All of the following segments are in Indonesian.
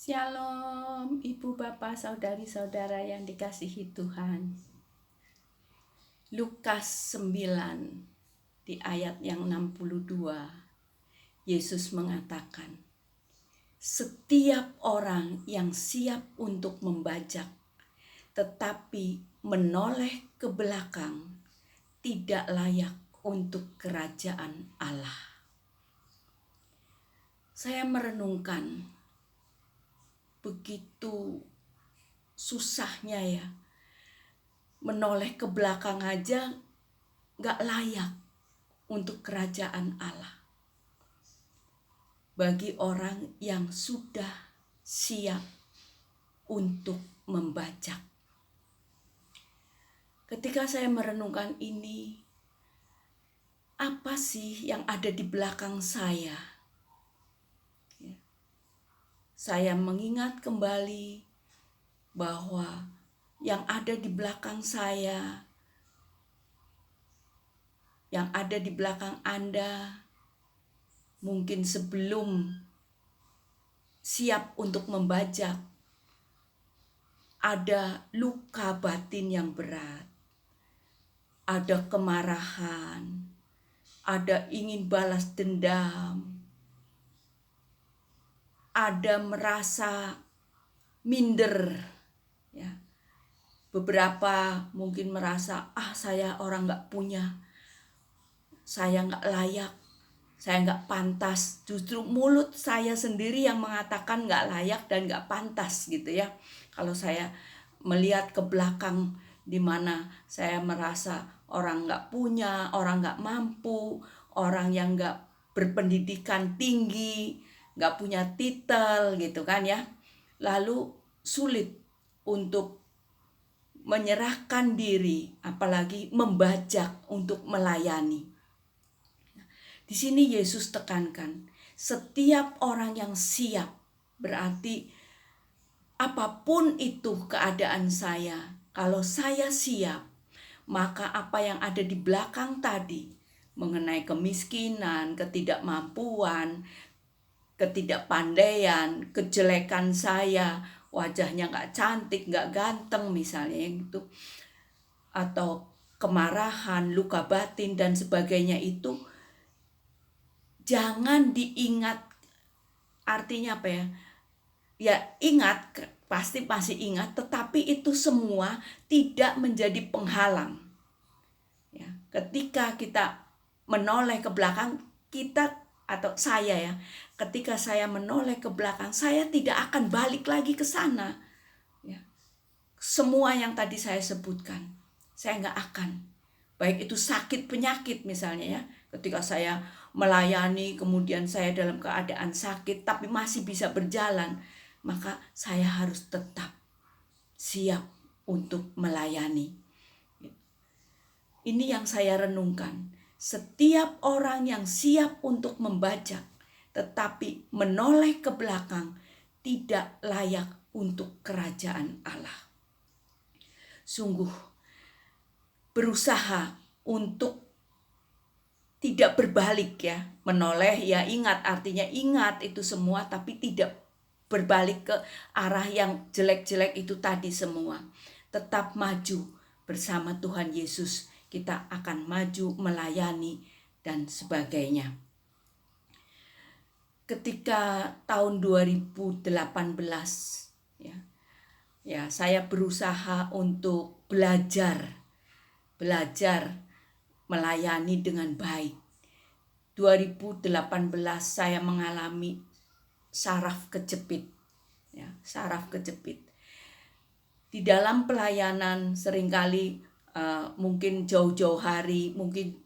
Shalom, Ibu Bapak, Saudari-saudara yang dikasihi Tuhan. Lukas 9 di ayat yang 62, Yesus mengatakan, setiap orang yang siap untuk membajak tetapi menoleh ke belakang tidak layak untuk kerajaan Allah. Saya merenungkan begitu susahnya ya, menoleh ke belakang aja gak layak untuk kerajaan Allah. Bagi orang yang sudah siap untuk membajak. Ketika saya merenungkan ini, apa sih yang ada di belakang saya? Saya mengingat kembali bahwa yang ada di belakang saya, yang ada di belakang Anda, mungkin sebelum siap untuk membajak, ada luka batin yang berat, ada kemarahan, ada ingin balas dendam, ada merasa minder, ya. Beberapa mungkin merasa, saya orang gak punya, saya gak layak, saya gak pantas. Justru mulut saya sendiri yang mengatakan gak layak dan gak pantas gitu ya. Kalau saya melihat ke belakang di mana saya merasa orang gak punya, orang gak mampu, orang yang gak berpendidikan tinggi, gak punya titel gitu kan ya. Lalu sulit untuk menyerahkan diri, apalagi membajak untuk melayani. Di sini Yesus tekankan, setiap orang yang siap, berarti apapun itu keadaan saya, kalau saya siap, maka apa yang ada di belakang tadi, mengenai kemiskinan, ketidakmampuan, ketidakpandaian, kejelekan saya, wajahnya gak cantik, gak ganteng misalnya gitu, atau kemarahan, luka batin dan sebagainya itu jangan diingat. Artinya apa ya? Ya ingat, pasti masih ingat, tetapi itu semua tidak menjadi penghalang. Ya, ketika kita menoleh ke belakang, kita atau saya ya, ketika saya menoleh ke belakang, saya tidak akan balik lagi ke sana. Ya. Semua yang tadi saya sebutkan, saya nggak akan. Baik itu sakit penyakit misalnya ya, ketika saya melayani kemudian saya dalam keadaan sakit tapi masih bisa berjalan, maka saya harus tetap siap untuk melayani. Ini yang saya renungkan. Setiap orang yang siap untuk membajak tetapi menoleh ke belakang tidak layak untuk kerajaan Allah. Sungguh berusaha untuk tidak berbalik ya. Menoleh ya ingat, artinya ingat itu semua tapi tidak berbalik ke arah yang jelek-jelek itu tadi semua. Tetap maju bersama Tuhan Yesus. Kita akan maju melayani dan sebagainya. Ketika tahun 2018 ya saya berusaha untuk belajar melayani dengan baik. 2018 saya mengalami saraf kejepit. Ya, saraf kejepit. Di dalam pelayanan seringkali mungkin jauh-jauh hari, mungkin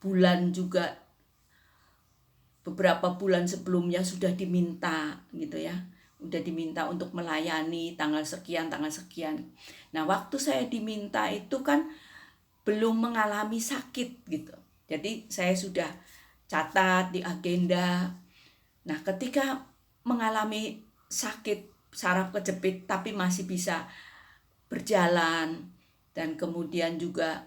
bulan juga, beberapa bulan sebelumnya sudah diminta gitu ya. Udah diminta untuk melayani tanggal sekian. Nah, waktu saya diminta itu kan belum mengalami sakit gitu. Jadi saya sudah catat di agenda. Nah, ketika mengalami sakit saraf kejepit tapi masih bisa berjalan, dan kemudian juga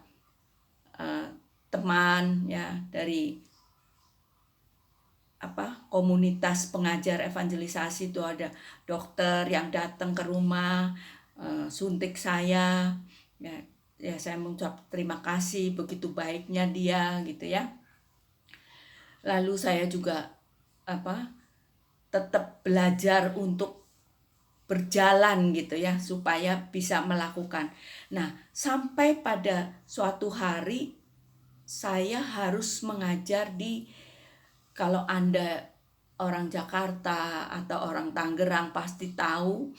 teman ya dari komunitas pengajar evangelisasi itu ada dokter yang datang ke rumah suntik saya, ya saya mengucap terima kasih, begitu baiknya dia gitu ya. Lalu saya juga tetap belajar untuk berjalan gitu ya, supaya bisa melakukan. Nah, sampai pada suatu hari saya harus mengajar kalau Anda orang Jakarta atau orang Tangerang pasti tahu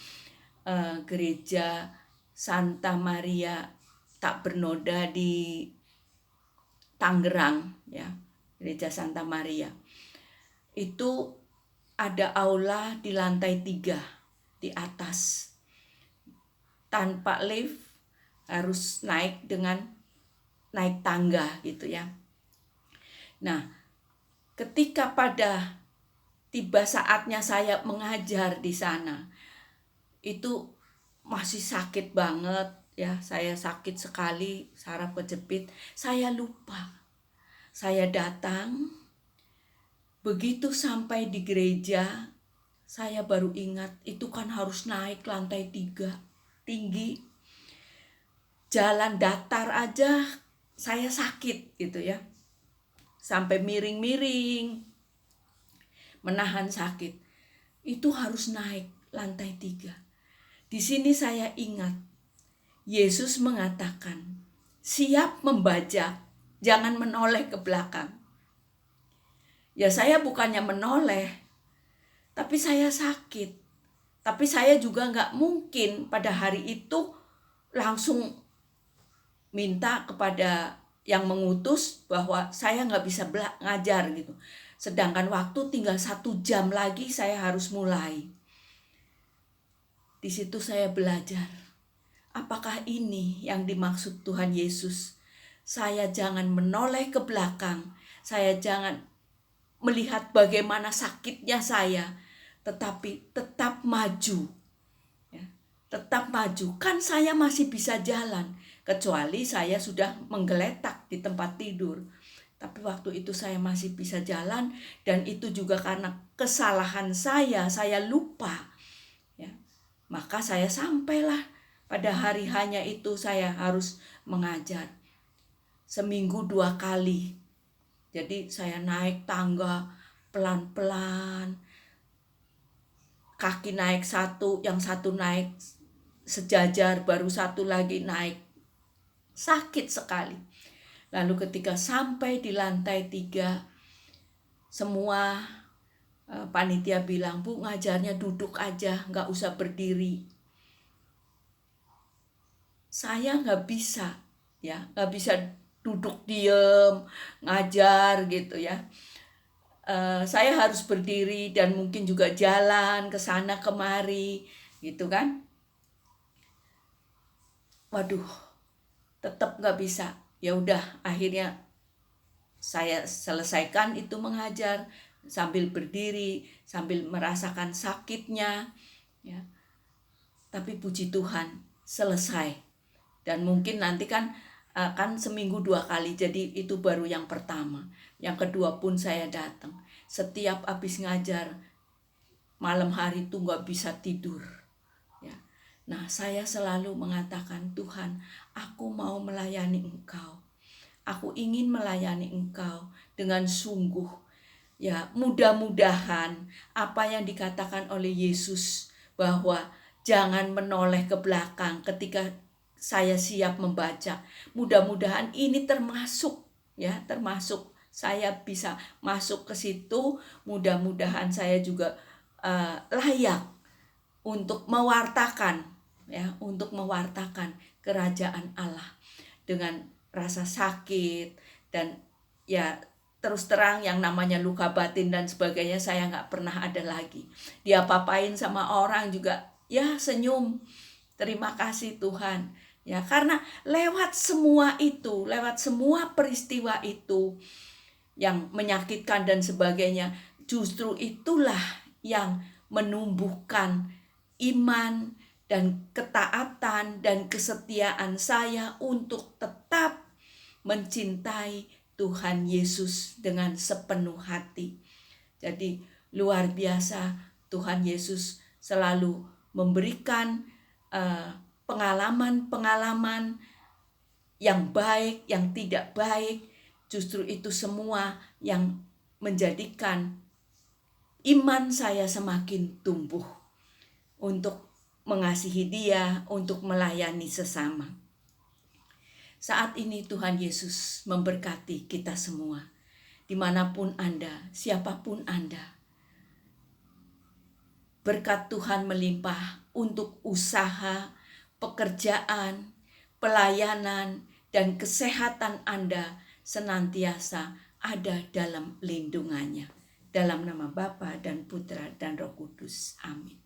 gereja Santa Maria Tak Bernoda di Tangerang ya, gereja Santa Maria. Itu ada aula di lantai 3 di atas. Tanpa lift, harus naik tangga gitu ya. Nah, ketika pada tiba saatnya saya mengajar di sana, itu masih sakit banget ya, saya sakit sekali, saraf kejepit, saya lupa. Saya datang, begitu sampai di gereja, saya baru ingat itu kan harus naik lantai 3, tinggi. Jalan datar aja saya sakit gitu ya. Sampai miring-miring, menahan sakit. Itu harus naik lantai 3. Di sini saya ingat, Yesus mengatakan, siap membajak, jangan menoleh ke belakang. Ya saya bukannya menoleh, tapi saya sakit. Tapi saya juga gak mungkin pada hari itu langsung minta kepada yang mengutus bahwa saya gak bisa ngajar gitu. Sedangkan waktu tinggal 1 jam lagi saya harus mulai. Di situ saya belajar, apakah ini yang dimaksud Tuhan Yesus? Saya jangan menoleh ke belakang, saya jangan melihat bagaimana sakitnya saya, tetapi tetap maju. Ya, tetap maju, kan saya masih bisa jalan, kecuali saya sudah menggeletak di tempat tidur. Tapi waktu itu saya masih bisa jalan, dan itu juga karena kesalahan saya lupa. Ya, maka saya sampailah pada hari hanya itu saya harus mengajar. Seminggu 2 kali. Jadi saya naik tangga pelan-pelan. Kaki naik 1, yang 1 naik sejajar, baru 1 lagi naik. Sakit sekali. Lalu ketika sampai di lantai 3, semua panitia bilang, Bu, ngajarnya duduk aja, gak usah berdiri. Saya gak bisa, ya, gak bisa duduk diem, ngajar gitu ya. Saya harus berdiri dan mungkin juga jalan ke sana kemari, gitu kan. Waduh, tetap gak bisa. Ya udah, akhirnya saya selesaikan itu mengajar sambil berdiri, sambil merasakan sakitnya, ya. Tapi puji Tuhan selesai. Dan mungkin nanti kan seminggu 2 kali, jadi itu baru yang pertama. Yang kedua pun saya datang. Setiap habis ngajar malam hari itu gak bisa tidur. Ya. Nah, saya selalu mengatakan, Tuhan, aku mau melayani Engkau. Aku ingin melayani Engkau dengan sungguh. Ya, mudah-mudahan apa yang dikatakan oleh Yesus bahwa jangan menoleh ke belakang ketika saya siap membaca. Mudah-mudahan ini termasuk saya bisa masuk ke situ. Mudah-mudahan saya juga layak untuk mewartakan kerajaan Allah dengan rasa sakit dan ya terus terang yang namanya luka batin dan sebagainya saya gak pernah ada lagi. Dia apa-apain sama orang juga ya senyum, terima kasih Tuhan. Ya, karena lewat semua peristiwa itu yang menyakitkan dan sebagainya, justru itulah yang menumbuhkan iman dan ketaatan dan kesetiaan saya untuk tetap mencintai Tuhan Yesus dengan sepenuh hati. Jadi luar biasa Tuhan Yesus selalu memberikan pengalaman-pengalaman yang baik, yang tidak baik. Justru itu semua yang menjadikan iman saya semakin tumbuh untuk mengasihi Dia, untuk melayani sesama. Saat ini Tuhan Yesus memberkati kita semua, dimanapun Anda, siapapun Anda. Berkat Tuhan melimpah untuk usaha, pekerjaan, pelayanan, dan kesehatan Anda senantiasa ada dalam lindungannya. Dalam nama Bapa dan Putra dan Roh Kudus. Amin.